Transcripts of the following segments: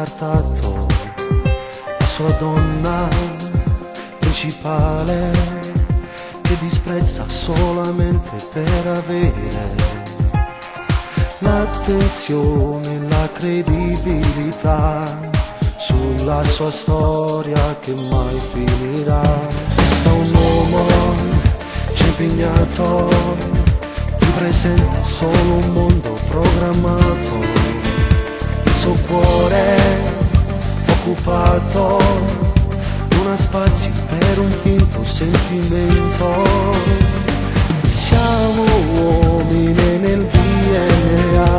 scartato la sua donna principale, che disprezza solamente per avere l'attenzione, la credibilità sulla sua storia che mai finirà. Resta un uomo, c'è impegnato, ti presenta solo un mondo programmato, il suo cuore occupato, non ha spazio per un finto sentimento. Siamo uomini nel DNA,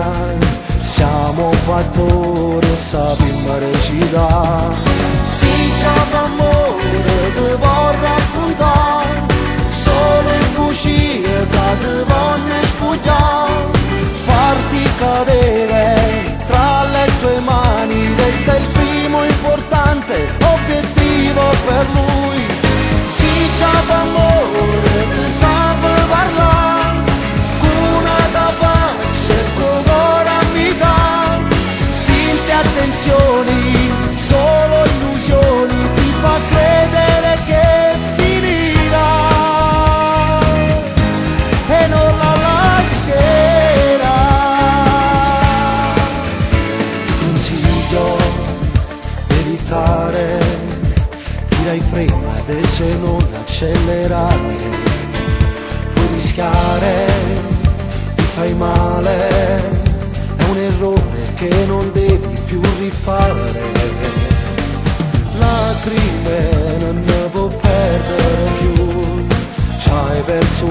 siamo fattori e sappiamo recitare. Si c'è amore te vuoi raccontare, solo in bugie da te voglio spugliare, farti cadere tra le sue mani, resta il primo importante obiettivo per lui. Si c'è amore te sape parlare, una capace e cuore mi dà, finte attenzioni, solo illusioni, ti fa credere che finirà e non la lascerà. Ti consiglio di evitare, direi frena adesso e non accelerare, puoi rischiare, ti fai male, è un errore che non devi più rifare. Lacrime non ne può perdere più, c'hai perso